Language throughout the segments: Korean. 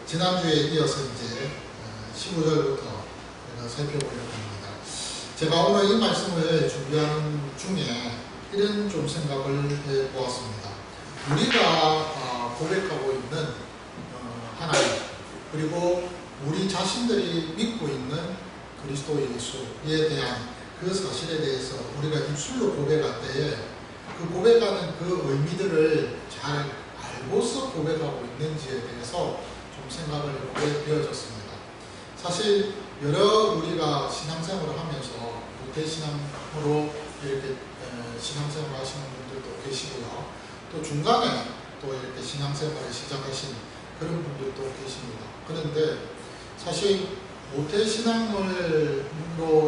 지난주에 이어서 이제 15절부터 제가 살펴보려고 합니다. 제가 오늘 이 말씀을 준비하는 중에 이런 좀 생각을 해보았습니다. 우리가 고백하고 있는 하나님, 그리고 우리 자신들이 믿고 있는 그리스도 예수에 대한 그 사실에 대해서 우리가 입술로 고백할 때에 그 고백하는 그 의미들을 잘 알고서 고백하고 있는지에 대해서 좀 생각을 해보게 되어졌습니다. 사실 여러 우리가 신앙생활을 하면서 모태신앙으로 이렇게 신앙생활을 하시는 분들도 계시고요. 또 중간에 또 이렇게 신앙생활을 시작하신 그런 분들도 계십니다. 그런데 사실 모태신앙으로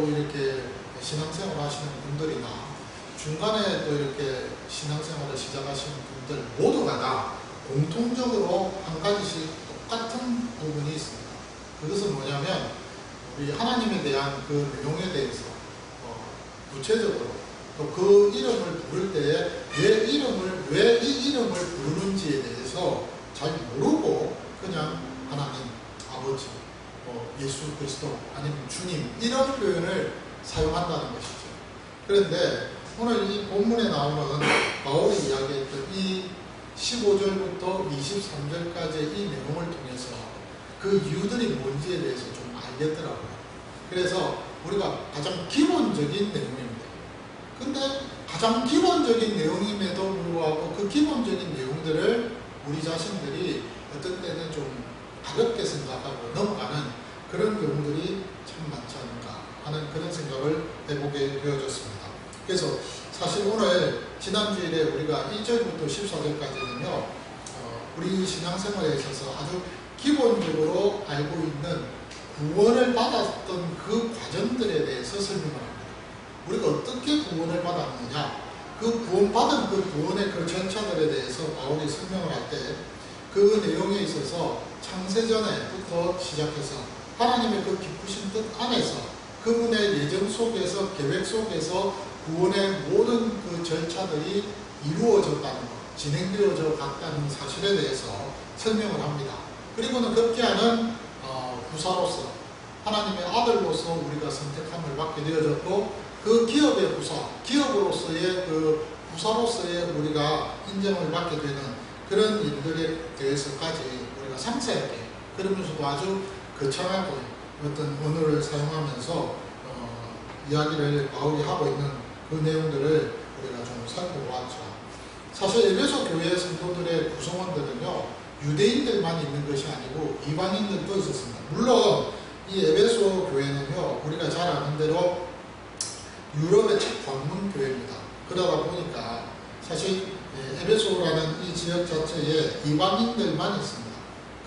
이렇게 신앙생활을 하시는 분들이나 중간에 또 이렇게 신앙생활을 시작하시는 분들 모두가 다 공통적으로 한 가지씩 똑같은 부분이 있습니다. 그것은 뭐냐면 우리 하나님에 대한 그 내용에 대해서 구체적으로 또 그 이름을 부를 때에 왜 이 이름을 부르는지에 대해서 잘 모르고 그냥 하나님, 아버지, 예수 그리스도 아니면 주님 이런 표현을 사용한다는 것이죠. 그런데 오늘 이 본문에 나오는 바울이 이야기했던 이 15절부터 23절까지의 이 내용을 통해서 그 이유들이 뭔지에 대해서 좀 알겠더라고요. 그래서 우리가 가장 기본적인 내용입니다. 근데 가장 기본적인 내용임에도 불구하고 그 기본적인 내용들을 우리 자신들이 어떤 때는 좀 가볍게 생각하고 넘어가는 그런 경우들이 참 많지 않은가 하는 그런 생각을 해보게 되어졌습니다. 그래서 사실 오늘 지난주일에 우리가 1절부터 14절까지는요 우리 신앙생활에 있어서 아주 기본적으로 알고 있는 구원을 받았던 그 과정들에 대해서 설명을 합니다. 우리가 어떻게 구원을 받았느냐, 그 구원받은 그 구원의 그 절차들에 대해서 바울이 설명을 할 때 그 내용에 있어서 창세전에부터 시작해서 하나님의 그 기쁘신 뜻 안에서 그분의 예정 속에서 계획 속에서 구원의 모든 그 절차들이 이루어졌다는 것, 진행되어져 갔다는 사실에 대해서 설명을 합니다. 그리고는 급기야는 부사로서 하나님의 아들로서 우리가 선택함을 받게 되어졌고 그 기업의 부사, 기업으로서의 그 부사로서의 우리가 인정을 받게 되는 그런 일들에 대해서까지 우리가 상세하게 그러면서도 아주 거창하게 어떤 언어를 사용하면서 이야기를 바울이 하고 있는 그 내용들을 우리가 좀 살펴보았죠. 사실 에베소 교회 성도들의 구성원들은요 유대인들만 있는 것이 아니고 이방인들도 있었습니다. 물론 이 에베소 교회는요 우리가 잘 아는 대로 유럽의 첫 관문 교회입니다. 그러다 보니까 사실 에베소라는 이 지역 자체에 이방인들만 있습니다.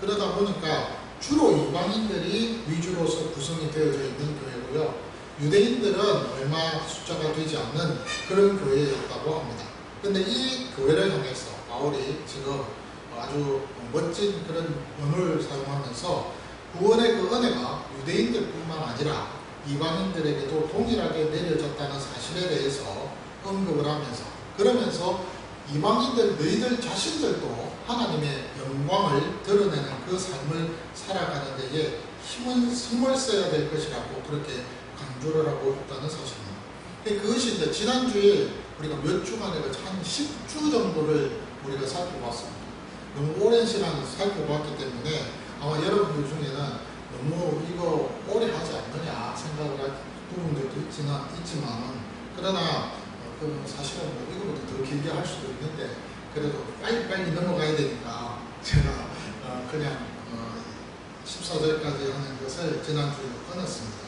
그러다 보니까 주로 이방인들이 위주로서 구성이 되어져 있는 교회고요. 유대인들은 얼마 숫자가 되지 않는 그런 교회였다고 합니다. 그런데 이 교회를 향해서 바울이 지금 아주 멋진 그런 언어를 사용하면서 구원의 그 은혜가 유대인들뿐만 아니라 이방인들에게도 동일하게 내려졌다는 사실에 대해서 언급을 하면서 그러면서 이방인들 너희들 자신들도 하나님의 영광을 드러내는 그 삶을 살아가는 데에 힘을 써야 될 것이라고 그렇게 강조를 하고 있다는 사실입니다. 그것이 이제 지난주에 우리가 몇 주간에 한 10주 정도를 우리가 살펴봤습니다. 너무 오랜 시간 살펴봤기 때문에 아마 여러분들 중에는 너무 이거 오래 하지 않느냐 생각을 할 부분들도 있지만 그러나 사실은 뭐 이거보다 더 길게 할 수도 있는데 그래도 빨리 넘어가야 되니까 제가 그냥 14절까지 하는 것을 지난주에 끊었습니다.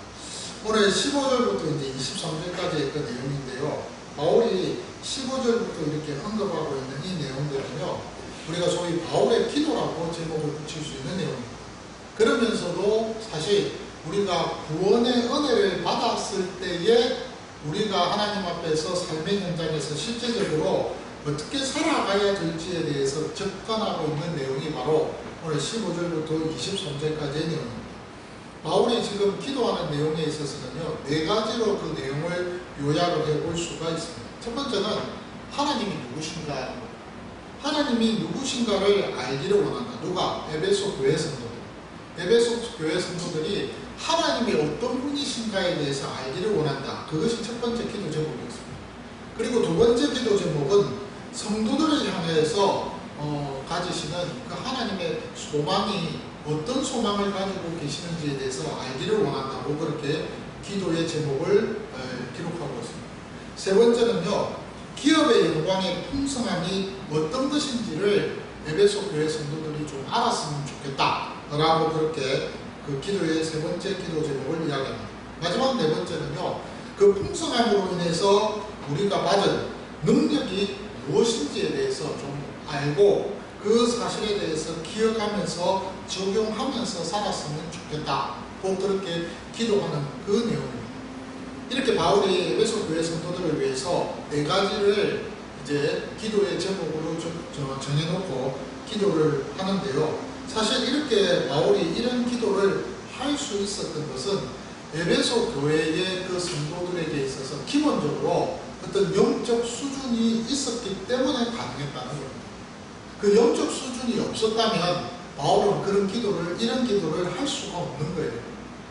오늘 15절부터 이제 23절까지의 그 내용인데요. 바울이 15절부터 이렇게 언급하고 있는 이 내용들은요 우리가 소위 바울의 기도라고 제목을 붙일 수 있는 내용입니다. 그러면서도 사실 우리가 구원의 은혜를 받았을 때에 우리가 하나님 앞에서 삶의 현장에서 실제적으로 어떻게 살아가야 될지에 대해서 접근하고 있는 내용이 바로 오늘 15절부터 23절까지의 내용입니다. 바울이 지금 기도하는 내용에 있어서는요 4가지로 그 내용을 요약을 해볼 수가 있습니다. 첫 번째는 하나님이 누구신가, 하나님이 누구신가를 알기를 원한다. 누가? 에베소 교회 성도들. 에베소 교회 성도들이 하나님이 어떤 분이신가에 대해서 알기를 원한다. 그것이 첫 번째 기도 제목이었습니다. 그리고 두 번째 기도 제목은 성도들을 향해서 가지시는 그 하나님의 소망이 어떤 소망을 가지고 계시는지에 대해서 알기를 원한다고 그렇게 기도의 제목을 기록하고 있습니다. 세 번째는요, 기업의 영광의 풍성함이 어떤 것인지를 에베소 교회 성도들이 좀 알았으면 좋겠다 라고 그렇게 그 기도의 세 번째 기도 제목을 이야기합니다. 마지막 네 번째는요, 그 풍성함으로 인해서 우리가 받은 능력이 무엇인지에 대해서 좀 알고 그 사실에 대해서 기억하면서 적용하면서 살았으면 좋겠다 꼭 그렇게 기도하는 그 내용입니다. 이렇게 바울이 에베소 교회 성도들을 위해서 네 가지를 이제 기도의 제목으로 정해놓고 기도를 하는데요. 사실 이렇게 바울이 이런 기도를 할 수 있었던 것은 에베소 교회의 그 성도들에게 있어서 기본적으로 어떤 영적 수준이 있었기 때문에 가능했다는 겁니다. 그 영적 수준이 없었다면 바울은 이런 기도를 할 수가 없는 거예요.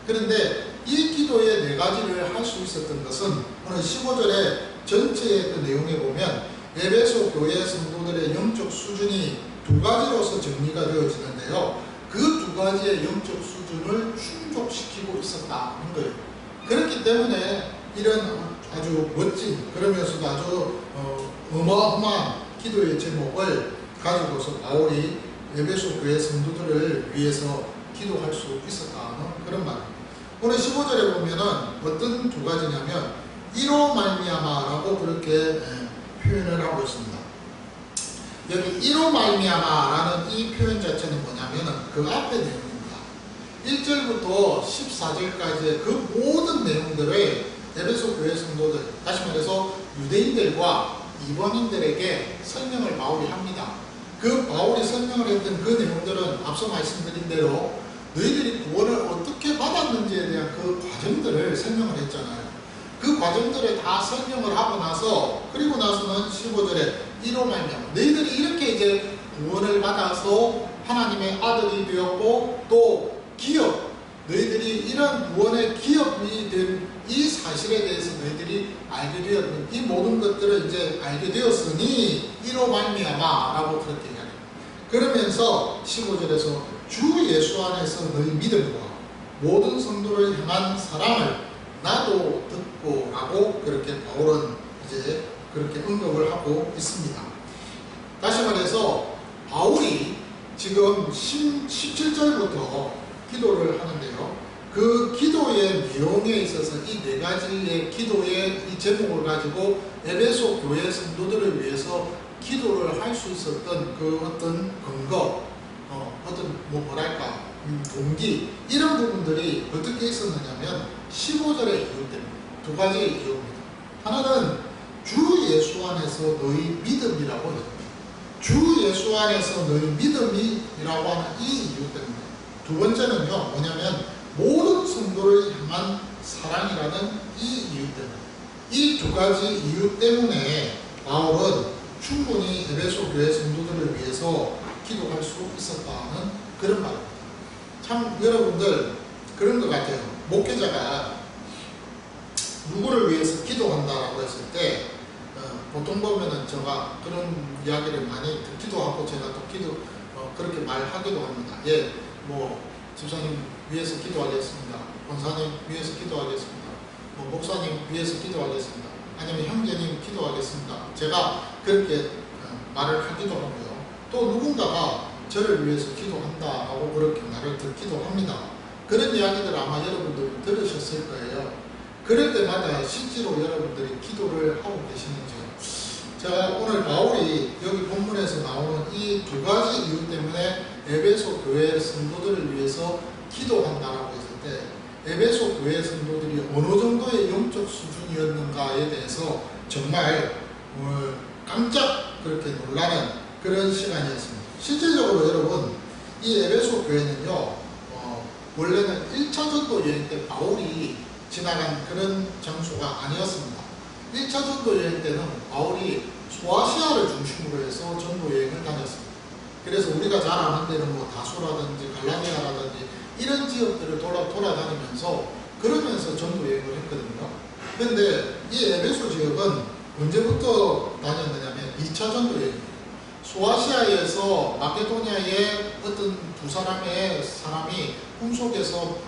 그런데 이 기도의 네 가지를 할 수 있었던 것은 오늘 15절의 전체의 그 내용에 보면 에베소 교회 성도들의 영적 수준이 두 가지로서 정리가 되어지는데요. 그 두 가지의 영적 수준을 충족시키고 있었다는 거예요. 그렇기 때문에 이런 아주 멋진, 그러면서도 아주 어마어마한 기도의 제목을 가지고서 바울이 에베소 교회 성도들을 위해서 기도할 수 있었다는 그런 말입니다. 오늘 15절에 보면은 어떤 두 가지냐면 이로 말미암아라고 그렇게 표현을 하고 있습니다. 여기 이로 말미암아라는 이 표현 자체는 뭐냐면은 그 앞의 내용입니다. 1절부터 14절까지의 그 모든 내용들을 에베소 교회 성도들, 다시 말해서 유대인들과 이방인들에게 설명을 바울이 합니다. 그 바울이 설명을 했던 그 내용들은 앞서 말씀드린 대로 너희들이 구원을 어떻게 받았는지에 대한 그 과정들을 설명을 했잖아요. 그 과정들을 다 설명을 하고 나서, 그리고 나서는 15절에 이로 말미암아 너희들이 이렇게 이제 구원을 받아서 하나님의 아들이 되었고 또 기업, 너희들이 이런 구원의 기업이 된 이 사실에 대해서 너희들이 알게 되었는 이 모든 것들을 이제 알게 되었으니 이로 말미암아 라고 그렇게 이야기합니다. 그러면서 15절에서 주 예수 안에서 너희 믿음과 모든 성도를 향한 사랑을 나도 듣고 라고 그렇게 바울은 이제 그렇게 언급을 하고 있습니다. 다시 말해서 바울이 지금 17절부터 기도를 하는데요. 그 기도의 내용에 있어서 이 네 가지의 기도의 이 제목을 가지고 에베소 교회 성도들을 위해서 기도를 할 수 있었던 그 어떤 근거, 어떤 뭐랄까 동기, 이런 부분들이 어떻게 있었느냐면 15절의 이유 때문에 두 가지 이유입니다. 하나는 주 예수 안에서 너희 믿음이라고 했습니다. 주 예수 안에서 너희 믿음이라고 하는 이 이유 때문에. 두 번째는요, 뭐냐면 모든 성도를 향한 사랑이라는 이 이유 때문에. 이 두 가지 이유 때문에 바울은 충분히 에베소 교회 성도들을 위해서 기도할 수 있었다는 그런 말입니다. 참 여러분들 그런 것 같아요. 목회자가 누구를 위해서 기도한다라고 했을 때 보통 보면은 제가 그런 이야기를 많이 듣기도 하고 제가 또 그렇게 말하기도 합니다. 예, 뭐 집사님 위해서 기도하겠습니다. 권사님 위해서 기도하겠습니다. 뭐 목사님 위해서 기도하겠습니다. 아니면 형제님 기도하겠습니다. 제가 그렇게 말을 하기도 하고요. 또 누군가가 저를 위해서 기도한다라고 그렇게 말을 듣기도 합니다. 그런 이야기들 아마 여러분들이 들으셨을 거예요. 그럴 때마다 실제로 여러분들이 기도를 하고 계시는지요? 제가 오늘 바울이 여기 본문에서 나오는 이 두 가지 이유 때문에 에베소 교회 성도들을 위해서 기도한다라고 했을 때 에베소 교회 성도들이 어느 정도의 영적 수준이었는가에 대해서 정말 깜짝 그렇게 놀라는 그런 시간이었습니다. 실질적으로 여러분, 이 에베소 교회는요, 원래는 1차 전도 여행 때 바울이 지나간 그런 장소가 아니었습니다. 1차 전도 여행 때는 바울이 소아시아를 중심으로 해서 전도 여행을 다녔습니다. 그래서 우리가 잘 아는 데는 뭐 다소라든지 갈라디아라든지 이런 지역들을 돌아다니면서 그러면서 전도 여행을 했거든요. 그런데 이 에베소 지역은 언제부터 다녔느냐면 2차 전도 여행입니다. 소아시아에서 마케도니아의 어떤 두 사람이 꿈속에서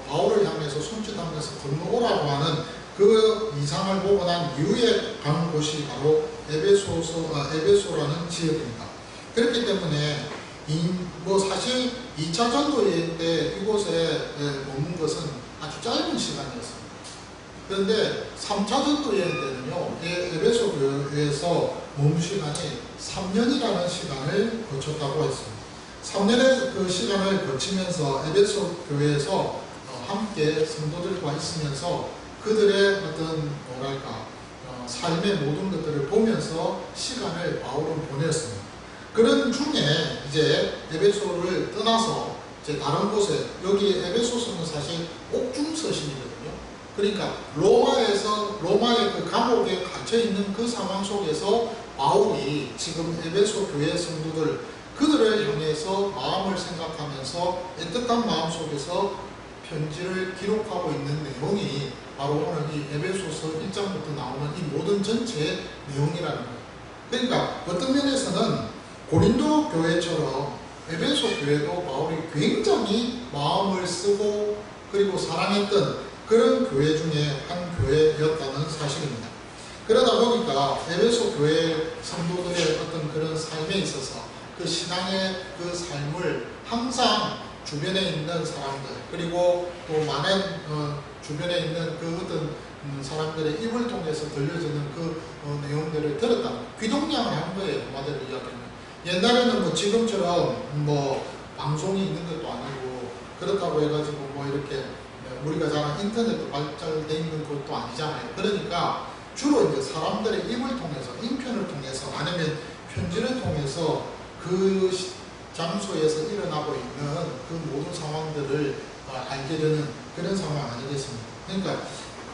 바울을 향해서 손짓하면서 건너오라고 하는 그 이상을 보고 난 이후에 간 곳이 바로 에베소라는 지역입니다. 그렇기 때문에 사실 2차 전도 여행 때 이곳에 머문 것은 아주 짧은 시간이었습니다. 그런데 3차 전도 여행 때는요, 에베소 교회에서 머문 시간이 3년이라는 시간을 거쳤다고 했습니다. 3년의 그 시간을 거치면서 에베소 교회에서 함께 성도들과 있으면서 그들의 어떤 삶의 모든 것들을 보면서 시간을 바울은 보냈습니다. 그런 중에 이제 에베소를 떠나서 이제 다른 곳에, 여기 에베소서는 사실 옥중서신이거든요. 그러니까 로마의 그 감옥에 갇혀 있는 그 상황 속에서 바울이 지금 에베소 교회 성도들 그들을 향해서 마음을 생각하면서 애틋한 마음 속에서 편지를 기록하고 있는 내용이 바로 오늘 이 에베소서 1장부터 나오는 이 모든 전체의 내용이라는 거예요. 그러니까 어떤 면에서는 고린도 교회처럼 에베소 교회도 바울이 굉장히 마음을 쓰고 그리고 사랑했던 그런 교회 중에 한 교회였다는 사실입니다. 그러다 보니까 에베소 교회 성도들의 어떤 그런 삶에 있어서 그 신앙의 그 삶을 항상 주변에 있는 사람들 그리고 또 많은 주변에 있는 그 어떤 사람들의 입을 통해서 들려지는 그 내용들을 들었다. 귀동냥을 한 거예요. 한마디로 이야기하면. 옛날에는 뭐 지금처럼 방송이 있는 것도 아니고 그렇다고 해가지고 이렇게 우리가 잘 아는 인터넷도 발달되어 있는 것도 아니잖아요. 그러니까 주로 이제 사람들의 입을 통해서, 인편을 통해서 아니면 편지를 통해서 그 장소에서 일어나고 있는 그 모든 상황들을 알게 되는 그런 상황 아니겠습니까? 그러니까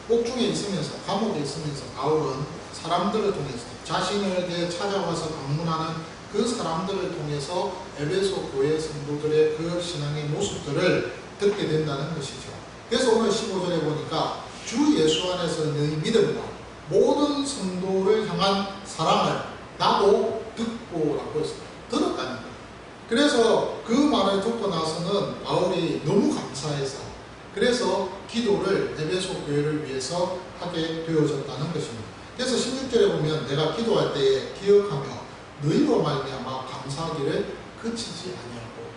옥중에 있으면서, 감옥에 있으면서 바울은 사람들을 통해서 자신에게 찾아와서 방문하는 그 사람들을 통해서 에베소 교회 성도들의 그 신앙의 모습들을 듣게 된다는 것이죠. 그래서 오늘 15절에 보니까 주 예수 안에서 너희 믿음과 모든 성도를 향한 사랑을 나도 듣고 라고 했습니다. 들었다는 거예요. 그래서 그 말을 듣고 나서는 바울이 너무 감사해서 그래서 기도를 에베소 교회를 위해서 하게 되어졌다는 것입니다. 그래서 16절에 보면 내가 기도할 때에 기억하며 너희로 말미암아 감사하기를 그치지 아니하고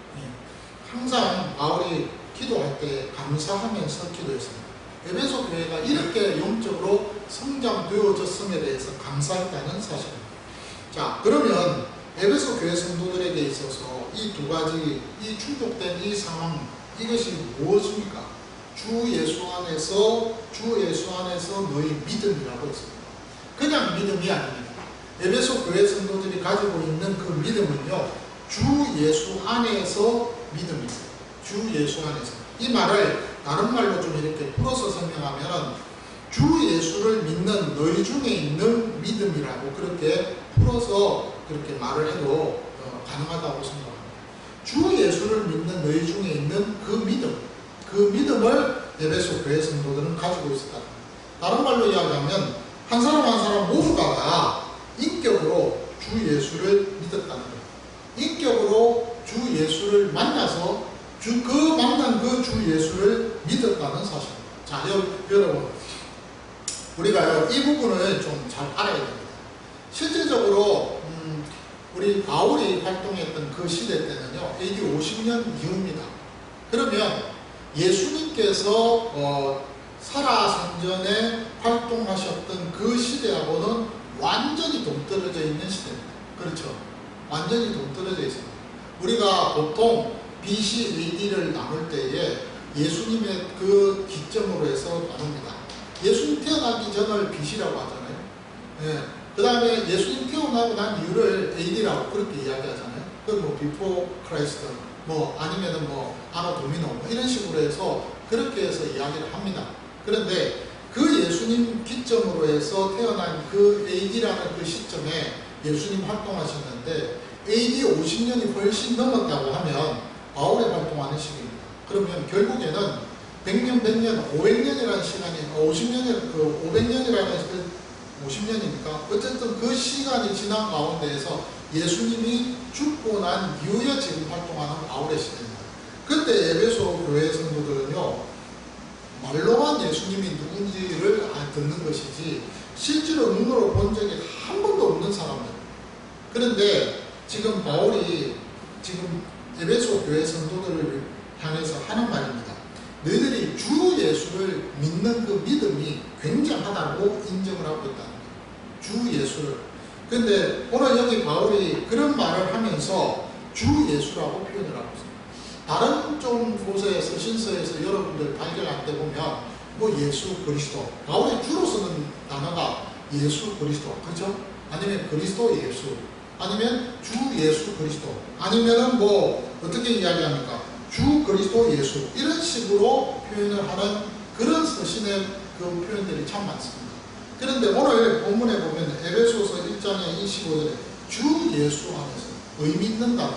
항상 바울이 기도할 때 감사하면서 기도했습니다. 에베소 교회가 이렇게 영적으로 성장되어졌음에 대해서 감사했다는 사실입니다. 자, 그러면 에베소 교회 성도들에게 있어서 이 두 가지, 이 충족된 이 상황, 이것이 무엇입니까? 주 예수 안에서 너희 믿음이라고 했습니다. 그냥 믿음이 아닙니다. 에베소 교회 성도들이 가지고 있는 그 믿음은요, 주 예수 안에서 믿음입니다. 주 예수 안에서. 이 말을 다른 말로 좀 이렇게 풀어서 설명하면 주 예수를 믿는 너희 중에 있는 믿음이라고 그렇게 풀어서 그렇게 말을 해도 가능하다고 생각합니다. 주 예수를 믿는 너희 중에 있는 그 믿음을 에베소 교회 성도들은 가지고 있었다. 다른 말로 이야기하면 한 사람 한 사람 모두가 다 인격으로 주 예수를 믿었다는 거예요. 인격으로 주 예수를 만나서 만난 그 주 예수를 믿었다는 사실입니다. 자, 여러분, 우리가 이 부분을 좀 잘 알아야 됩니다. 실질적으로 우리 바울이 활동했던 그 시대 때는요, AD 50년 이후입니다. 그러면 예수님께서 살아생전에 활동하셨던 그 시대하고는 완전히 동떨어져 있는 시대입니다. 그렇죠? 완전히 동떨어져 있습니다. 우리가 보통 BC, AD를 나눌 때에 예수님의 그 기점으로 해서 나눕니다. 예수님 태어나기 전을 BC라고 하잖아요. 예. 그 다음에 예수님 태어나고 난 이유를 AD라고 그렇게 이야기하잖아요. 그 before Christ, 아니면은 아노 도미노, 이런 식으로 해서 그렇게 해서 이야기를 합니다. 그런데 그 예수님 기점으로 해서 태어난 그 AD라는 그 시점에 예수님 활동하셨는데 AD 50년이 훨씬 넘었다고 하면 바울의 활동하는 시기입니다. 그러면 결국에는 100년, 100년, 500년이라는 시간이, 500년이라는 50년이니까 어쨌든 그 시간이 지난 가운데에서 예수님이 죽고 난 이후에 지금 활동하는 바울의 시대입니다. 그때 에베소 교회 성도들은요, 말로만 예수님이 누군지를 듣는 것이지 실제로 눈으로 본 적이 한 번도 없는 사람들. 그런데 지금 바울이 지금 에베소 교회 성도들을 향해서 하는 말입니다. 너희들이 주 예수를 믿는 그 믿음이 굉장하다고 인정을 하고 있다는 거예요. 주 예수를. 근데 오늘 여기 바울이 그런 말을 하면서 주 예수라고 표현을 하고 있습니다. 다른 좀 곳에서 신서에서 여러분들 발견할 때 보면 뭐 예수 그리스도, 바울이 주로 쓰는 단어가 예수 그리스도, 그렇죠? 아니면 그리스도 예수, 아니면 주 예수 그리스도, 아니면은 뭐 어떻게 이야기합니까? 주 그리스도 예수, 이런 식으로 표현을 하는 그런 서신의 그 표현들이 참 많습니다. 그런데 오늘 본문에 보면 에베소서 1장의 25절에 주 예수 안에서 의미 있는 단어,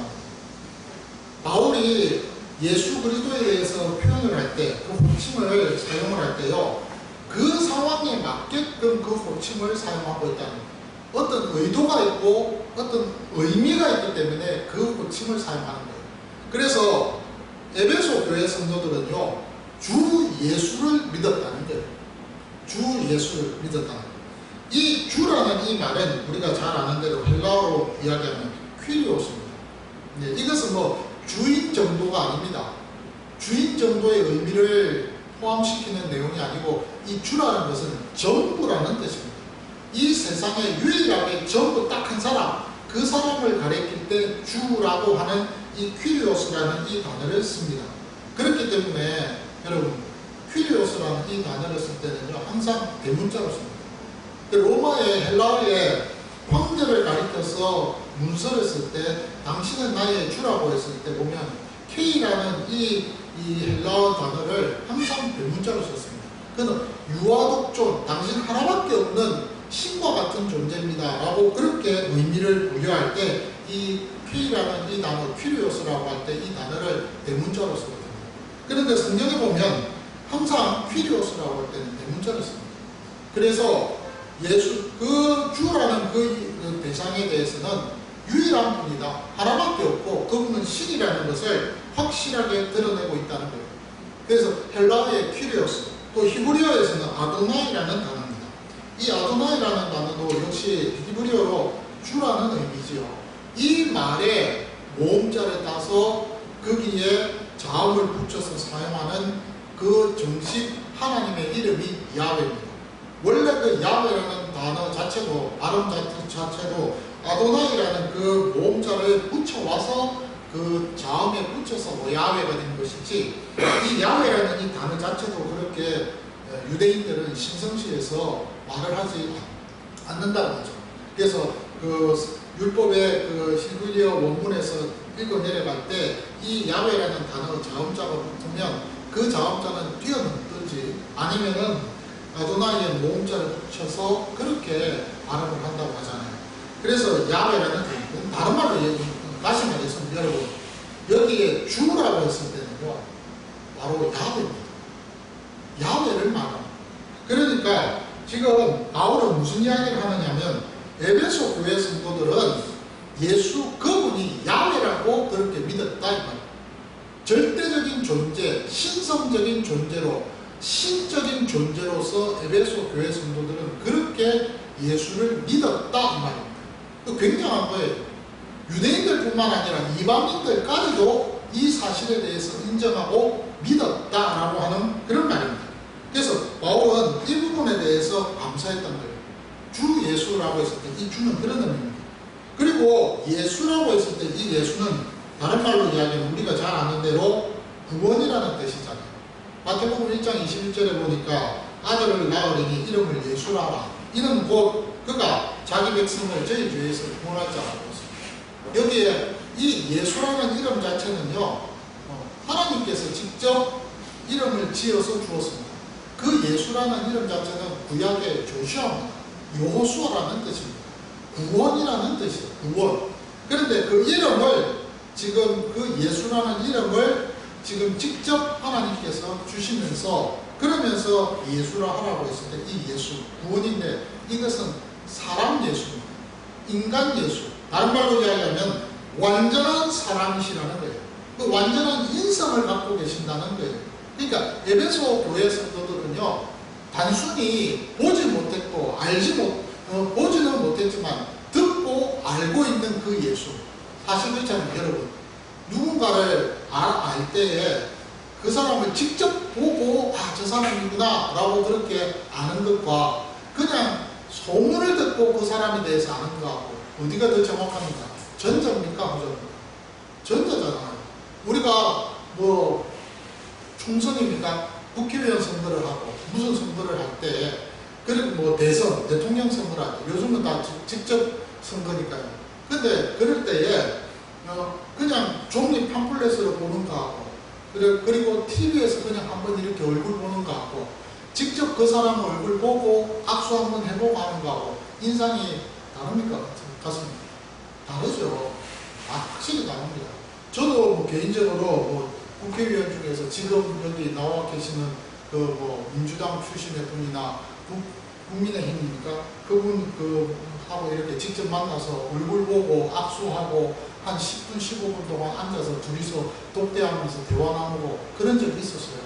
바울이 예수 그리스도에 대해서 표현을 할 때, 그 호칭을 사용을 할 때요, 그 상황에 맞게끔 그 호칭을 사용하고 있다는 거예요. 어떤 의도가 있고 어떤 의미가 있기 때문에 그 호칭을 사용하는 거예요. 그래서 에베소 교회 성도들은요, 주 예수를 믿었다는 거예요. 주 예수를 믿었다는 거예요. 이 주라는 이 말은 우리가 잘 아는 대로 헬라어로 이야기하면 퀴리오스입니다. 네, 이것은 뭐 주인 정도가 아닙니다. 주인 정도의 의미를 포함시키는 내용이 아니고 이 주라는 것은 전부라는 뜻입니다. 이 세상에 유일하게 전부 딱 한 사람, 그 사람을 가리킬 때 주라고 하는 이 퀴리오스라는 이 단어를 씁니다. 그렇기 때문에 여러분, 퀴리오스라는 이 단어를 쓸 때는요, 항상 대문자로 씁니다. 로마의 헬라어의 황제를 가리켜서 문서를 쓸 때 당신은 나의 주라고 했을 때 보면 K라는 이 헬라어 단어를 항상 대문자로 썼습니다. 그는 유아독존, 당신 하나밖에 없는 신과 같은 존재입니다 라고 그렇게 의미를 부여할 때 이 K라는 이 단어, 퀴리오스라고 할 때 이 단어를 대문자로 쓰거든요. 그런데 성경에 보면 항상 퀴리오스라고 할 때는 대문자를 씁니다. 그래서 예수, 그 주라는 그 대상에 대해서는 유일한 분이다, 하나밖에 없고 그분은 신이라는 것을 확실하게 드러내고 있다는 거예요. 그래서 헬라어의 퀴리오스, 또 히브리어에서는 아도나이라는 단어입니다. 이 아도나이라는 단어도 역시 히브리어로 주라는 의미지요. 이 말에 모음자를 따서 거기에 자음을 붙여서 사용하는 그 정식 하나님의 이름이 야훼입니다. 원래 그 야훼라는 단어 자체도, 발음 자체도 아도나이라는 그 모음자를 붙여와서 그 자음에 붙여서 뭐 야훼가 된 것이지, 이 야훼라는 이 단어 자체도 그렇게 유대인들은 신성시에서 말을 하지 않는다고 하죠. 그래서 그 율법의 그 히브리어 원문에서 읽어 내려갈 때 이 야훼라는 단어 자음자가 붙으면 그 자음자는 뛰어넘든지 아니면은 아도나이의 모음자를 붙여서 그렇게 발음을 한다고 하잖아요. 그래서 야훼라는 단어는 다른 말로 다시 말해서 여러분, 여기에 주라고 했을 때는요, 바로 야훼입니다. 야훼를 말합니다. 그러니까 지금 바울은 무슨 이야기를 하느냐면 에베소 교회 성도들은 예수 그분이 야훼라고 그렇게 믿었다 이 말이에요. 절대적인 존재, 신성적인 존재로, 신적인 존재로서 에베소 교회 성도들은 그렇게 예수를 믿었다 이 말입니다. 굉장한 거예요. 유대인들뿐만 아니라 이방인들까지도 이 사실에 대해서 인정하고 믿었다라고 하는 그런 말입니다. 그래서 바울은 이 부분에 대해서 감사했던 거예요. 주 예수라고 했을 때 이 주는 그런 의미입니다. 그리고 예수라고 했을 때 이 예수는 다른 말로 이야기하면 우리가 잘 아는 대로 구원이라는 뜻이잖아요. 마태복음 1장 21절에 보니까 아들을 낳으리니 이름을 예수라 하라. 이는 곧 그가 자기 백성을 저희 죄에서 구원할 자라고 했습니다. 여기에 이 예수라는 이름 자체는요, 하나님께서 직접 이름을 지어서 주었습니다. 그 예수라는 이름 자체는 구약의 조슈아입니다. 여호수아라는 뜻입니다. 구원이라는 뜻이에요. 구원. 그런데 그 이름을 지금 그 예수라는 이름을 지금 직접 하나님께서 주시면서 그러면서 예수를 하라고 했을 때 이 예수, 구원인데 이것은 사람 예수입니다. 인간 예수. 다른 말로 이야기하면 완전한 사람이시라는 거예요. 그 완전한 인성을 갖고 계신다는 거예요. 그러니까 에베소 교회 성도들은요, 단순히 보지 못했고 보지는 못했지만 듣고 알고 있는 그 예수. 사실 그렇잖아요, 여러분. 누군가를 알 때에 그 사람을 직접 보고 저 사람이구나 라고 그렇게 아는 것과 그냥 소문을 듣고 그 사람에 대해서 아는 것하고 어디가 더 정확합니까? 전자입니까? 후자입니까? 전자잖아요. 우리가 총선입니까? 국회의원 선거를 하고 무슨 선거를 할 때 그리고 대선, 대통령 선거를 할 때 요즘은 다 직접 선거니까요. 근데 그럴 때에 그냥 종이 팜플렛으로 보는 거하고 그리고 TV에서 그냥 한번 이렇게 얼굴 보는 거하고 직접 그 사람 얼굴 보고 악수 한번 해보고 하는 거하고 인상이 다릅니까? 같습니까? 다르죠. 확실히 다릅니다. 저도 개인적으로 국회의원 중에서 지금 여기 나와 계시는 민주당 출신의 분이나 국민의힘입니까? 그분 하고 이렇게 직접 만나서 얼굴 보고 악수하고 한 10분, 15분 동안 앉아서 둘이서 독대하면서 대화 나누고 그런 적이 있었어요.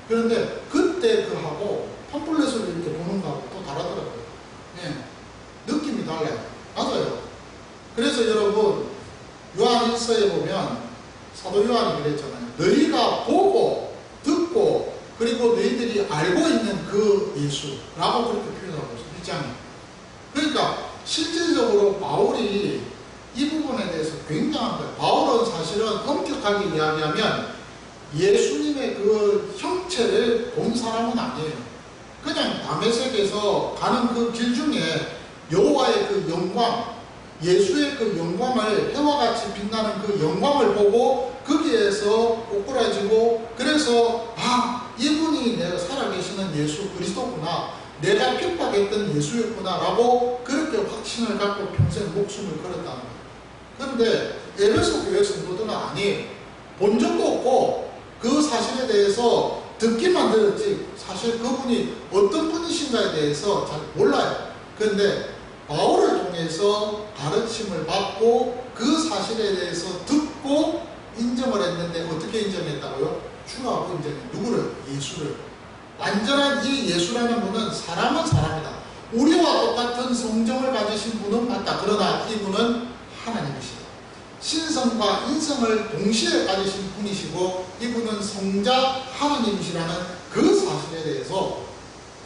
그런데 그때 그하고 팜플렛을 이렇게 보는 거하고 또 다르더라고요. 예, 느낌이 달라요. 맞아요. 그래서 여러분, 요한일서에 보면 사도 요한이 그랬잖아요. 너희가 보고 듣고 그리고 너희들이 알고 있는 그 예수라고 그렇게 표현하고 있어요. 1장에. 그러니까 실질적으로 바울이 이 부분에 대해서 굉장한 거예요. 바울은 사실은 엄격하게 이야기하면 예수님의 그 형체를 본 사람은 아니에요. 그냥 다메섹에서 가는 그 길 중에 여호와의 그 영광, 예수의 그 영광을 해와 같이 빛나는 그 영광을 보고 거기에서 꼬꾸라지고 그래서 이분이 내가 살아계시는 예수 그리스도구나, 내가 핍박했던 예수였구나 라고 그렇게 확신을 갖고 평생 목숨을 걸었다는 거예요. 그런데 에베소 교회 성도들은 아니에요. 본 적도 없고 그 사실에 대해서 듣기만 들었지 사실 그분이 어떤 분이신가에 대해서 잘 몰라요. 그런데 바울을 통해서 가르침을 받고 그 사실에 대해서 듣고 인정을 했는데 어떻게 인정했다고요? 주라고 인정해요. 누구를? 예수를. 완전한 이 예수라는 분은 사람은 사람이다. 우리와 똑같은 성정을 가지신 분은 맞다. 그러나 이분은 하나님이시다. 신성과 인성을 동시에 가지신 분이시고 이분은 성자 하나님이시라는 그 사실에 대해서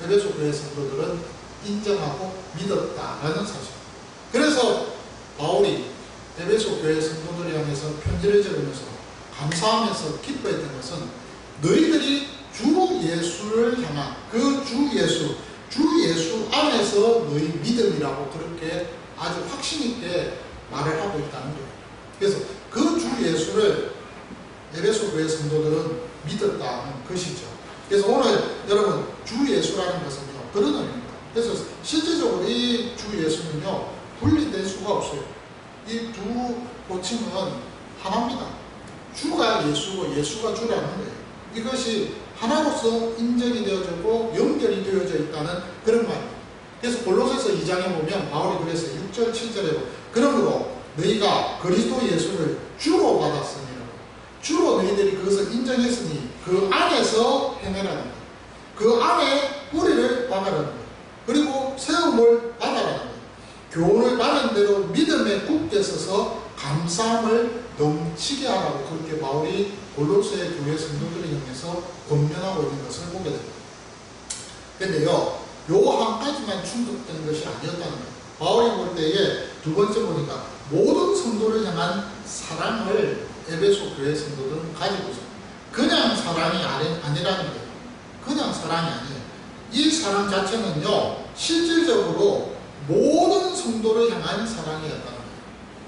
에베소 교회 성도들은 인정하고 믿었다라는 사실. 그래서 바울이 에베소 교회 성도들을 향해서 편지를 적으면서 감사하면서 기뻐했던 것은 너희들이 주 예수를 향한 그 주 예수 안에서 너희 믿음이라고 그렇게 아주 확신 있게 말을 하고 있다는 거예요. 그래서 그 주 예수를 에베소 교회 성도들은 믿었다는 것이죠. 그래서 오늘 여러분 주 예수라는 것은요 그런 의미입니다. 그래서 실제적으로 이 주 예수는요 분리될 수가 없어요. 이 두 호칭은 하나입니다. 주가 예수고 예수가 주라는 거예요. 이것이 하나로서 인정이 되어지고 연결이 되어져 있다는 그런 말입니다. 그래서 골로새서 2장에 보면 바울이 그랬어요. 6절 7절에 보면 그러므로 너희가 그리스도 예수를 주로 받았으니 주로 너희들이 그것을 인정했으니 그 안에서 행하라는 거예요. 그 안에 뿌리를 박아라는 거예요. 그리고 세움을 받아라는 거예요. 교훈을 받은 대로 믿음에 굳게 서서 감사함을 넘치게 하라고 그렇게 바울이 골로새 교회 성도들을 향해서 권면하고 있는 것을 보게 됩니다. 근데요, 요거 한 가지만 충족된 것이 아니었다는 거예요. 바울이 볼 때에 두 번째 보니까 모든 성도를 향한 사랑을 에베소 교회 성도들은 가지고 있어요. 그냥 사랑이 아니라는 거예요. 그냥 사랑이 아니에요. 이 사랑 자체는요, 실질적으로 모든 성도를 향한 사랑이었다는 거예요.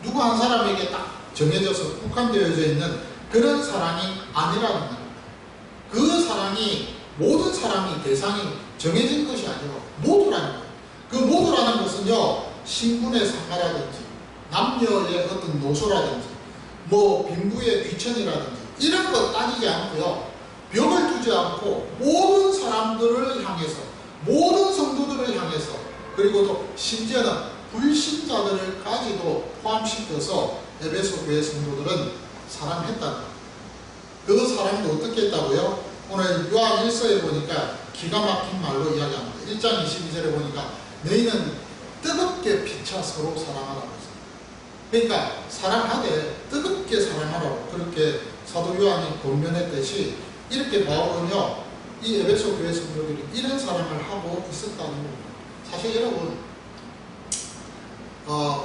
누구 한 사람에게 딱 정해져서 국한되어져 있는 그런 사랑이 아니라는 거예요. 그 사랑이 모든 사람이 대상이 정해진 것이 아니고 모두라는 거예요. 그 모두라는 것은요, 신분의 상하라든지 남녀의 어떤 노소라든지 빈부의 귀천이라든지 이런 거 따지지 않고요. 벽을 두지 않고 모든 사람들을 향해서, 모든 성도들을 향해서, 그리고 또 심지어는 불신자들까지도 포함시켜서 에베소 교회 성도들은 사랑했다는 거예요. 그 사랑도 어떻게 했다고요? 오늘 요한 1서에 보니까 기가 막힌 말로 이야기합니다. 1장 22절에 보니까 너희는 뜨겁게 피차 서로 사랑하라고 했어요. 그러니까 사랑하되 뜨겁게 사랑하라고 그렇게 사도 요한이 권면했듯이 이렇게 바울은요, 이 에베소 교회 성도들이 이런 사랑을 하고 있었다는 겁니다. 사실 여러분,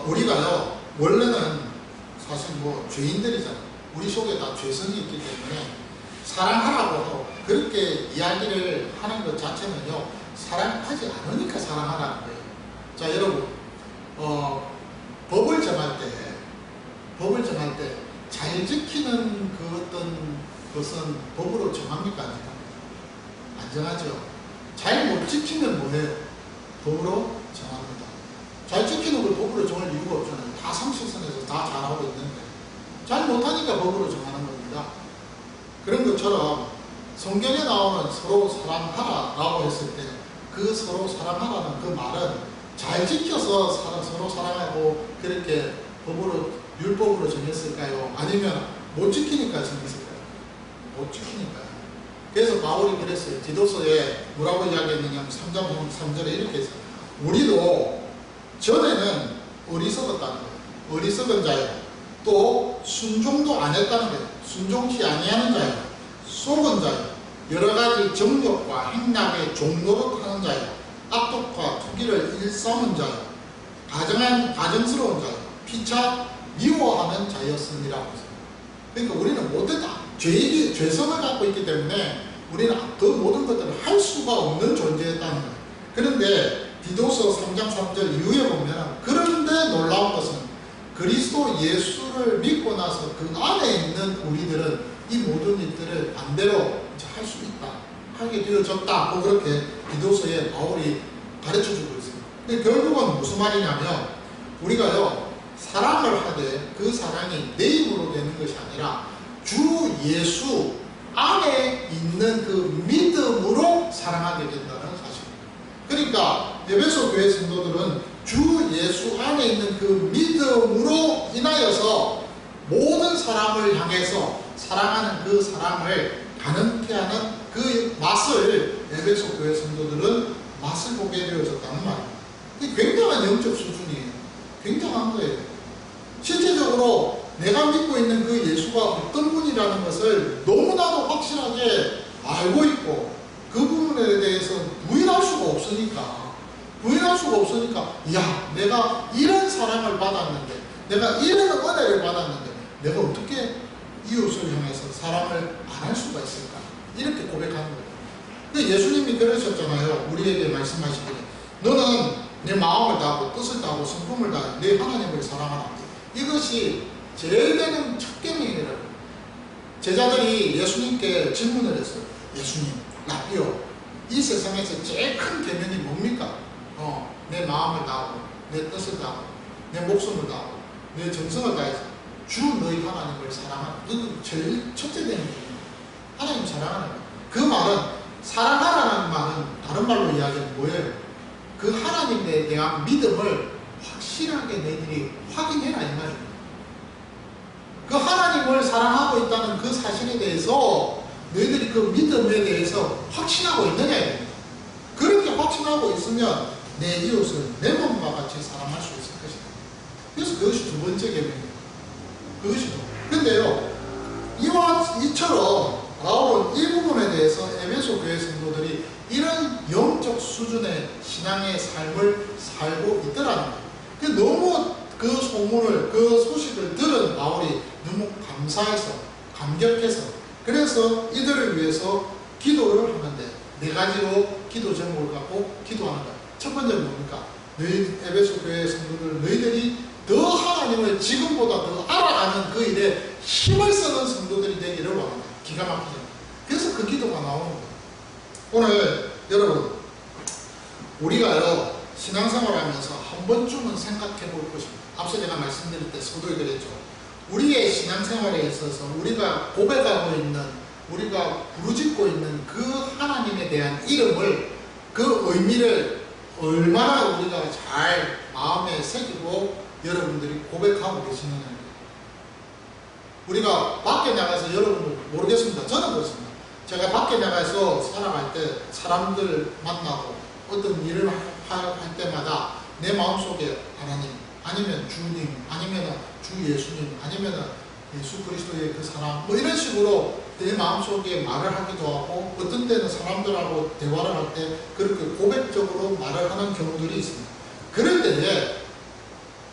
우리가요, 원래는 사실 뭐 죄인들이잖아요. 우리 속에 다 죄성이 있기 때문에 사랑하라고 하고 그렇게 이야기를 하는 것 자체는요, 사랑하지 않으니까 사랑하라는 거예요. 자, 여러분, 법을 정할 때 잘 지키는 그 어떤 것은 법으로 정합니까? 안 정하죠. 잘 못 지키면 뭐예요? 법으로 정합니다. 잘 지키는 걸 법으로 정할 이유가 없잖아요. 다 상식선에서 다 잘하고 있는데 잘 못하니까 법으로 정하는 겁니다. 그런 것처럼 성경에 나오는 서로 사랑하라 라고 했을 때 그 서로 사랑하라는 그 말은 잘 지켜서 서로 사랑하고 그렇게 법으로 율법으로 정했을까요? 아니면 못 지키니까 정했을까요? 못 지키니까요. 그래서 바울이 그랬어요. 디도서에 뭐라고 이야기했느냐면 3장 3절에 이렇게 했어요. 우리도 전에는 어리석었다는 거예요. 어리석은 자요. 또 순종도 안 했다는 거예요. 순종치 아니하는 자요. 속은 자요. 여러 가지 정욕과 행락의 종노릇하는 자요. 악독과 투기를 일삼은 자요. 가정스러운 자요. 피차 미워하는 자였으니라고 했어요. 그러니까 우리는 못했다. 죄성을 갖고 있기 때문에 우리는 그 모든 것들을 할 수가 없는 존재였다는 거예요. 그런데 디도서 3장 3절 이후에 보면 그런데 놀라운 것은 그리스도 예수를 믿고 나서 그 안에 있는 우리들은 이 모든 일들을 반대로 할 수 있다. 하게 되어졌다. 그렇게 디도서에 바울이 가르쳐주고 있습니다. 근데 결국은 무슨 말이냐면 우리가요, 사랑을 하되 그 사랑이 내 힘으로 되는 것이 아니라 주 예수 안에 있는 그 믿음으로 사랑하게 된다는 사실입니다. 그러니까 에베소 교회 성도들은 주 예수 안에 있는 그 믿음으로 인하여서 모든 사람을 향해서 사랑하는 그 사랑을 가능케 하는 그 맛을 에베소 교회 성도들은 맛을 보게 되어졌다는 말입니다. 이게 굉장한 영적 수준이에요. 굉장한 거예요. 실제적으로 내가 믿고 있는 그 예수가 어떤 분이라는 것을 너무나도 확실하게 알고 있고 그 부분에 대해서 부인할 수가 없으니까 야, 내가 이런 사랑을 받았는데, 내가 이런 은혜를 받았는데 내가 어떻게 이웃을 향해서 사랑을 안 할 수가 있을까? 이렇게 고백하는 거예요. 근데 예수님이 그러셨잖아요. 우리에게 말씀하시기를 너는 내 마음을 다하고 뜻을 다하고 성품을 다하여 내 하나님을 사랑하라. 이것이 제일 되는 첫 계명이라고. 제자들이 예수님께 질문을 했어요. 예수님, 라비오, 이 세상에서 제일 큰 계명이 뭡니까? 내 마음을 다하고 내 뜻을 다하고 내 목숨을 다하고 내 정성을 다해서 주 너희 하나님을 사랑하라. 이건 제일 첫째 되는 계명이에요. 하나님 사랑하는 거예요. 그 말은, 사랑하라는 말은 다른 말로 이야기하면 뭐예요? 그 하나님에 대한 믿음을 확실하게 너희들이 확인해라 이 말입니다. 그 하나님을 사랑하고 있다는 그 사실에 대해서 너희들이 그 믿음에 대해서 확신하고 있느냐. 그렇게 확신하고 있으면 내 이웃을 내 몸과 같이 사랑할 수 있을 것이다. 그래서 그것이 두 번째 계명입니다. 그것이죠. 근데요, 이처럼 바울은 이 부분에 대해서 에베소 교회 성도들이 이런 영적 수준의 신앙의 삶을 살고 있더라는 거예요. 너무 그 소문을, 그 소식을 들은 바울이 너무 감사해서, 감격해서, 그래서 이들을 위해서 기도를 하는데 네 가지로 기도 제목을 갖고 기도하는 거예요. 첫 번째는 뭡니까? 너희 에베소 교회 성도들, 너희들이 더 하나님을 지금보다 더 알아가는 그 일에 힘을 쓰는 성도들이 되기를 원합니다. 기가 막히죠. 그래서 그 기도가 나오는 거예요. 오늘 여러분, 우리가요, 신앙생활 하면서 한 번쯤은 생각해 볼 것입니다. 앞서 제가 말씀드릴 때 서두에 그랬죠. 우리의 신앙생활에 있어서 우리가 고백하고 있는, 우리가 부르짖고 있는 그 하나님에 대한 이름을, 그 의미를 얼마나 우리가 잘 마음에 새기고 여러분들이 고백하고 계시느냐. 우리가 밖에 나가서, 여러분들 모르겠습니다. 저는 그렇습니다. 제가 밖에 나가서 살아갈 때 사람들 만나고 어떤 일을 할 때마다 내 마음속에 하나님, 아니면 주님, 아니면 주 예수님, 아니면 예수 그리스도의 그 사랑, 뭐 이런 식으로 내 마음속에 말을 하기도 하고, 어떤 때는 사람들하고 대화를 할 때 그렇게 고백적으로 말을 하는 경우들이 있습니다. 그럴 때에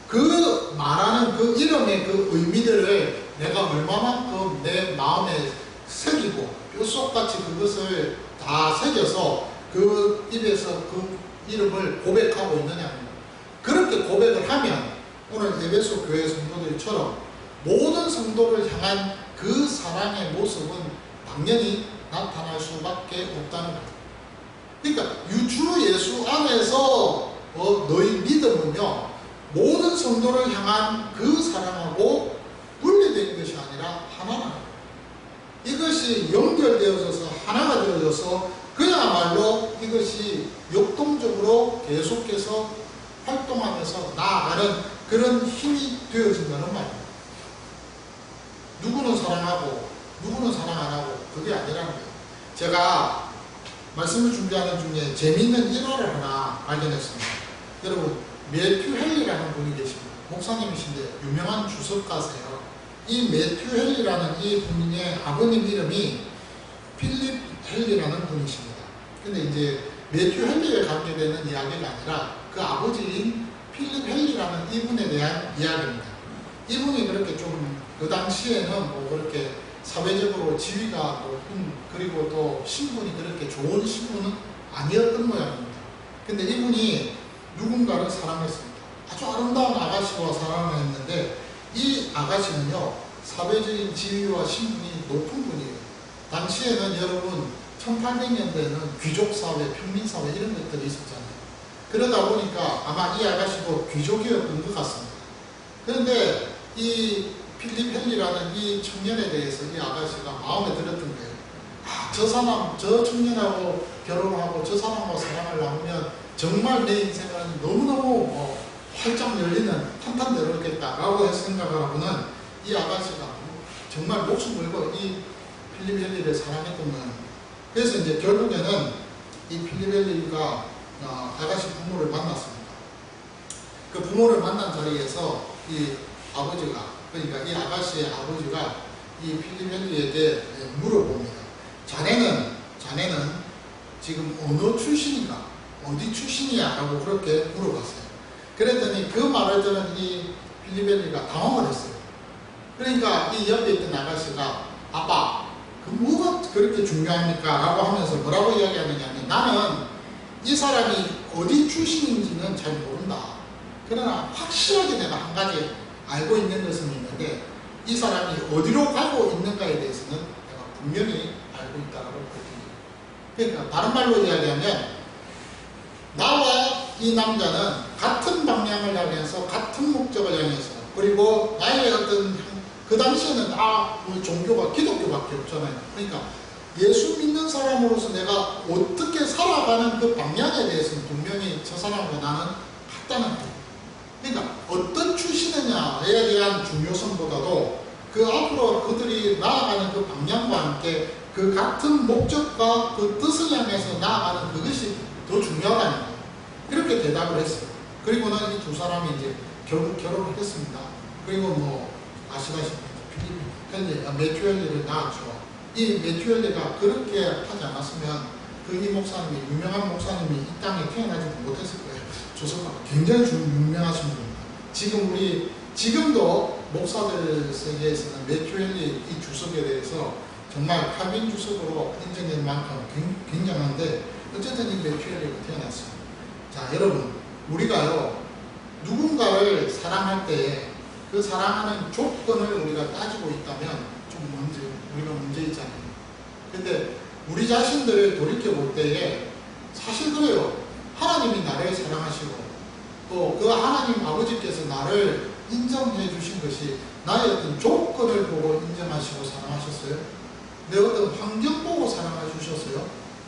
그 말하는 그 이름의 그 의미들을 내가 얼마만큼 내 마음에 새기고 뼛속같이 그것을 다 새겨서 그 입에서 그 이름을 고백하고 있느냐. 그렇게 고백을 하면 오늘 에베소 교회 성도들처럼 모든 성도를 향한 그 사랑의 모습은 당연히 나타날 수밖에 없다는 거예요. 그러니까 주 예수 안에서 너희 믿음은요, 모든 성도를 향한 그 사랑하고 분리된 것이 아니라 하나라는 거예요. 이것이 연결되어져서 하나가 되어져서 그야말로 이것이 역동적으로 계속해서 활동하면서 나아가는 그런 힘이 되어진다는 말입니다. 누구는 사랑하고 누구는 사랑 안 하고 그게 아니라는 거예요. 제가 말씀을 준비하는 중에 재미있는 일화를 하나 발견했습니다. 여러분, 매튜 헨리라는 분이 계십니다. 목사님이신데 유명한 주석가세요. 이 매튜 헨리라는 이 분의 아버님 이름이 필립 헨리라는 분이십니다. 근데 이제 매튜 헨리에 관계되는 이야기가 아니라 그 아버지인 필립 헨리라는 이분에 대한 이야기입니다. 이분이 그렇게 좀 그 당시에는 뭐 그렇게 사회적으로 지위가 높은, 그리고 또 신분이 그렇게 좋은 신분은 아니었던 모양입니다. 근데 이분이 누군가를 사랑했습니다. 아주 아름다운 아가씨와 사랑을 했는데 이 아가씨는요, 사회적인 지위와 신분이 높은 분이에요. 당시에는 여러분 1800년대에는 귀족사회, 평민사회 이런 것들이 있었잖아요. 그러다 보니까 아마 이 아가씨도 귀족이었던 것 같습니다. 그런데 이 필립 헨리라는 이 청년에 대해서 이 아가씨가 마음에 들었던 거예요. 저 사람, 저 청년하고 결혼하고 저 사람하고 사랑을 나누면 정말 내 인생은 너무너무 활짝 열리는 탄탄대로겠다라고 생각을 하고는 이 아가씨가 정말 목숨 걸고 이 필립 헨리를 사랑했던 거예요. 그래서 이제 결국에는 이 필립 헨리가 아가씨 부모를 만났습니다. 그 부모를 만난 자리에서 이 아버지가, 그러니까 이 아가씨의 아버지가 이 필립 헨리에게 물어봅니다. 자네는 지금 어느 출신인가? 어디 출신이야? 라고 그렇게 물어봤어요. 그랬더니 그 말을 들은 이 필립 헨리가 당황을 했어요. 그러니까 이 옆에 있던 아가씨가 아빠, 그 뭐가 그렇게 중요합니까? 라고 하면서 뭐라고 이야기하느냐면, 나는 이 사람이 어디 출신인지는 잘 모른다. 그러나 확실하게 내가 한 가지 알고 있는 것은 있는데, 이 사람이 어디로 가고 있는가에 대해서는 내가 분명히 알고 있다고 그렇게. 그러니까 다른 말로 이야기하면, 나와 이 남자는 같은 방향을 향해서, 같은 목적을 향해서, 그리고 나의 어떤 그 당시에는 뭐 종교가 기독교밖에 없잖아요. 그러니까 예수 믿는 사람으로서 내가 어떻게 살아가는 그 방향에 대해서는 분명히 저 사람과 나는 같다는 거예요. 그러니까 어떤 출신이냐에 대한 중요성보다도 그 앞으로 그들이 나아가는 그 방향과 함께 그 같은 목적과 그 뜻을 향해서 나아가는 그것이 더 중요하다는 거예요. 그렇게 대답을 했어요. 그리고는 이 두 사람이 이제 결국 결혼을 했습니다. 그리고 뭐 아시다시피 매튜 헨리를 낳았죠. 이 매튜 헨리가 그렇게 하지 않았으면 그 이 목사님이, 유명한 목사님이 이 땅에 태어나지 못했을 거예요. 조선가 굉장히 유명하신 분입니다. 지금도 목사들 세계에서는 매튜 헨리 이 주석에 대해서 정말 칼빈 주석으로 인정될 만큼 굉장한데, 어쨌든 이 매튜 헨리가 태어났습니다. 자, 여러분, 우리가요, 누군가를 사랑할 때 그 사랑하는 조건을 우리가 따지고 있다면 우리가 문제 있잖아요. 근데 우리 자신들을 돌이켜볼 때에 사실 그래요. 하나님이 나를 사랑하시고 또 그 하나님 아버지께서 나를 인정해 주신 것이 나의 어떤 조건을 보고 인정하시고 사랑하셨어요? 내 어떤 환경 보고 사랑해 주셨어요?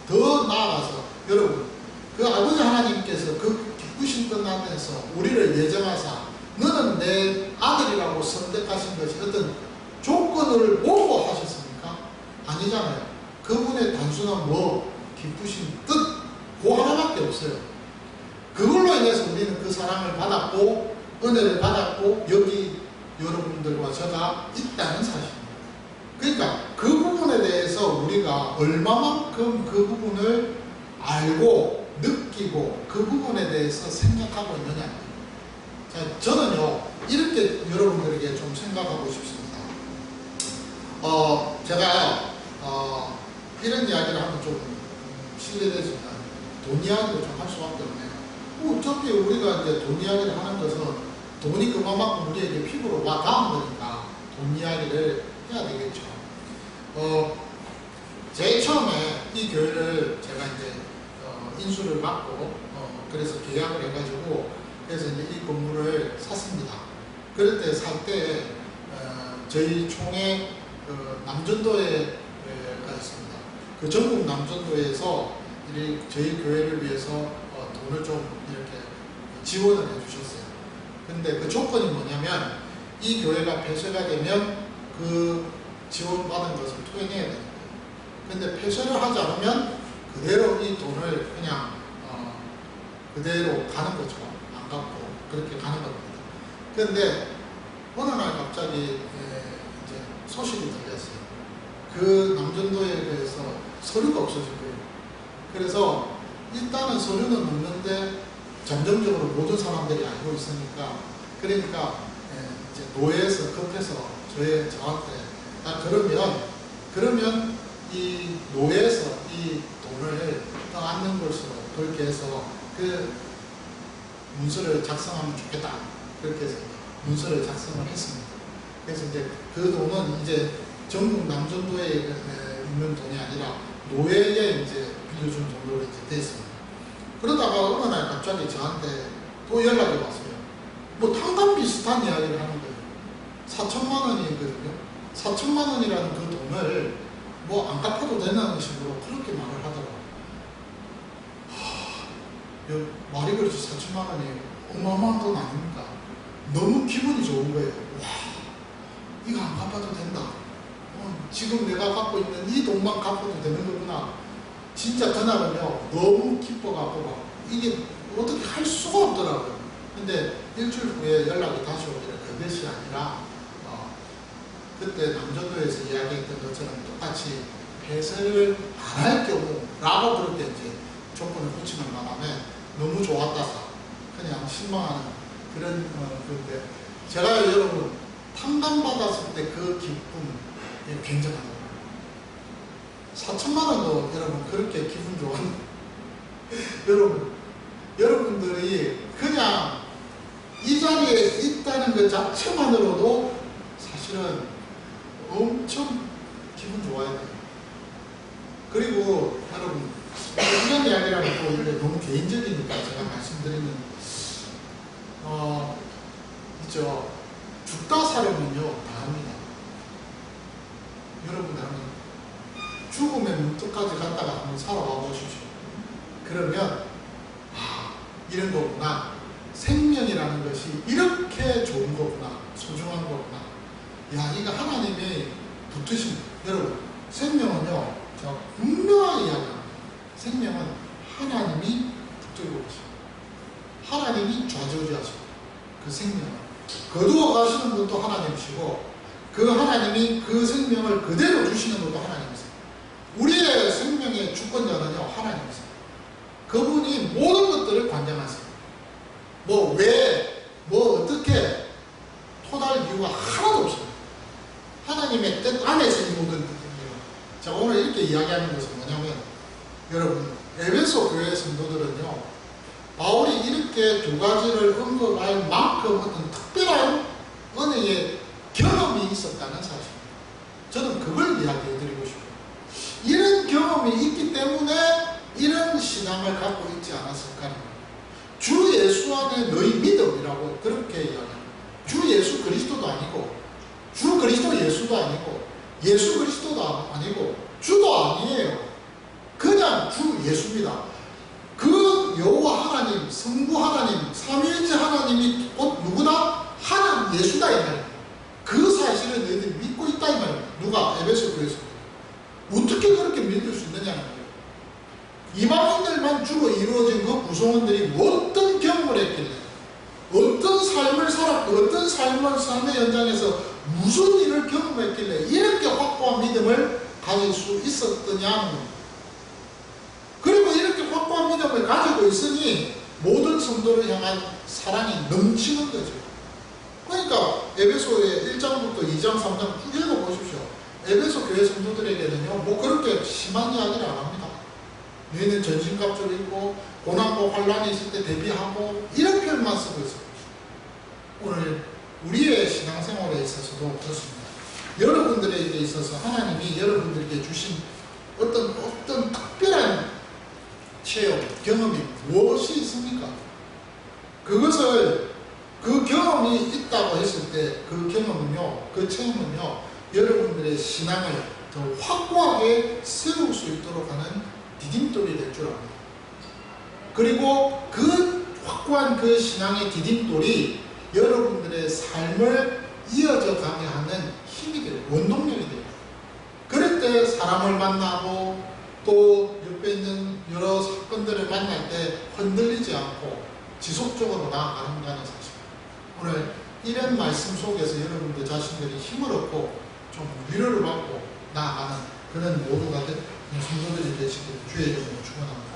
더 나아가서 여러분, 그 아버지 하나님께서 그 기쁘신 뜻 안에서 우리를 예정하사 너는 내 아들이라고 선택하신 것이 어떤 조건을 보고 하셨습니까? 아니잖아요. 그분의 단순한 기쁘신 뜻, 그 하나밖에 없어요. 그걸로 인해서 우리는 그 사랑을 받았고 은혜를 받았고 여기 여러분들과 저가 있다는 사실입니다. 그러니까 그 부분에 대해서 우리가 얼마만큼 그 부분을 알고 느끼고 그 부분에 대해서 생각하고 있느냐. 자, 저는요 이렇게 여러분들에게 좀 생각하고 싶습니다. 제가 이런 이야기를 하면 좀 실례되지만 돈 이야기를 좀 할 수밖에 없네요. 어차피 우리가 이제 돈 이야기를 하는 것은 돈이 그만큼 우리에게 피부로 와 닿은 거니까 돈 이야기를 해야 되겠죠. 제일 처음에 이 교회를 제가 이제 인수를 받고 그래서 계약을 해가지고 그래서 이제 이 건물을 샀습니다. 그럴 때 살 때 저희 총회 남전도에 가 있습니다. 그 전국 남전도에서 저희 교회를 위해서 돈을 좀 이렇게 지원을 해주셨어요. 근데 그 조건이 뭐냐면 이 교회가 폐쇄가 되면 그 지원받은 것을 토해내야 됩니다. 근데 폐쇄를 하지 않으면 그대로 이 돈을 그냥 그대로 가는 거죠. 안 갚고 그렇게 가는 겁니다. 그런데 어느 날 갑자기 이제 소식이 들렸어요. 그 남전도에 대해서 서류가 없어진 거예요. 그래서 일단은 서류는 없는데 잠정적으로 모든 사람들이 알고 있으니까 그러니까 이제 노예에서 급해서 저한테 그러면 이 노예에서 이 돈을 떠안는 것으로 그렇게 해서 그 문서를 작성하면 좋겠다. 그렇게 해서 문서를 작성을 했습니다. 그래서 이제 그 돈은 이제 전국 남전도에 있는 돈이 아니라 노예에 이제 빌려준 돈으로 이제 됐습니다. 그러다가 어느 날 갑자기 저한테 또 연락이 왔어요. 뭐 탕감 비슷한 이야기를 하는 거예요. 4천만 원이거든요. 4천만 원이라는 그 돈을 뭐 안 갚아도 되는 식으로 그렇게 말을 하더라고요. 말이 그렇지 4천만 원이 어마어마한 돈 아닙니까? 너무 기분이 좋은 거예요. 와, 이거 안 갚아도 된다. 지금 내가 갖고 있는 이 돈만 갚아도 되는 거구나. 진짜 그날은요 너무 기뻐갖고 이게 어떻게 할 수가 없더라고요. 근데 일주일 후에 연락이 다시 오기를 그것이 아니라 그때 남전도에서 이야기했던 것처럼 똑같이 폐쇄를 안 할 경우라고 그렇게 이제 조건을 붙이는 바람에 너무 좋았다 그냥 실망하는 그런 건데 제가 여러분 탕감받았을 때 그 기쁨 굉장하더라고요. 4천만 원도 여러분 그렇게 기분 좋은 여러분들이 그냥 이 자리에 있다는 것 자체만으로도 사실은 엄청 기분 좋아야 돼요. 그리고 여러분 이런 이야기라면 또 이게 너무 개인적이니까 제가 말씀드리는 있죠. 죽다 살으면요 다 합니다. 여러분 한번 죽음의 문턱까지 갔다가 한번 살아와 보십시오. 그러면 이런 거구나. 생명이라는 것이 이렇게 좋은 거구나. 소중한 거구나. 야, 이거 하나님이 붙으신 여러분 생명은요 제가 분명하게 이야기합니다. 생명은 하나님이 붙들고 계십니다. 하나님이 좌지우지하시고 그 생명을 거두어 가시는 분도 하나님이시고 그 하나님이 그 생명을 그대로 주시는 분도 하나님이세요. 우리의 생명의 주권자는요 하나님이세요. 그분이 모든 것들을 관장하세요. 뭐 왜, 뭐 어떻게 토달 이유가 하나도 없어요. 하나님의 뜻 안에서 이 모든 뜻입니다. 제가 오늘 이렇게 이야기하는 것은 뭐냐면 여러분 에베소 교회 성도들은요 바울이 이렇게 두 가지를 언급할 만큼 어떤 특별한 은혜의 경험이 있었다는 사실입니다. 저는 그걸 이야기해드리고 싶어요. 이런 경험이 있기 때문에 이런 신앙을 갖고 있지 않았을까. 주 예수 안에 너희 믿음이라고 그렇게 이야기합니다. 주 예수 그리스도도 아니고 주 그리스도 예수도 아니고 예수 그리스도도 아니고 주도 아니에요. 그냥 주 예수입니다. 그 여호와 하나님, 성부 하나님, 삼위일체 하나님이 곧 누구다? 하나님 예수다 이 말입니다. 그 사실을 너희들이 믿고 있다 이 말입니다. 누가? 에베소 교회에서. 어떻게 그렇게 믿을 수 있느냐는 거예요. 이방인들만 주로 이루어진 그 구성원들이 어떤 경험을 했길래, 어떤 삶을 살았고, 어떤 삶의 현장에서 무슨 일을 경험했길래 이렇게 확고한 믿음을 가질 수 있었더냐는 겁니다. 그리고 이렇게 확고한 믿음을 가지고 있으니 모든 성도를 향한 사랑이 넘치는 거죠. 그러니까 에베소의 1장부터 2장, 3장 쭉 읽어보십시오. 에베소 교회 성도들에게는요, 뭐 그렇게 심한 이야기를 안 합니다. 너희는 전신갑주를 입고 고난과 환란이 있을 때 대비하고 이런 표현만 쓰고 있어요. 오늘 우리의 신앙생활에 있어서도 그렇습니다. 여러분들에게 있어서 하나님이 여러분들에게 주신 어떤 특별한 체험, 경험이 무엇이 있습니까? 그것을 그 경험이 있다고 했을 때 그 경험은요, 그 체험은요, 여러분들의 신앙을 더 확고하게 세울 수 있도록 하는 디딤돌이 될 줄 압니다. 그리고 그 확고한 그 신앙의 디딤돌이 여러분들의 삶을 이어져 가게 하는 힘이 돼요. 원동력이 돼요. 그럴 때 사람을 만나고 또 옆에 있는 여러 사건들을 만날 때 흔들리지 않고 지속적으로 나아가는다는 사실. 오늘 이런 말씀 속에서 여러분들 자신들이 힘을 얻고 좀 위로를 받고 나아가는 그런 모두가 된 성도들이 되시길 주의 이름으로 축원합니다.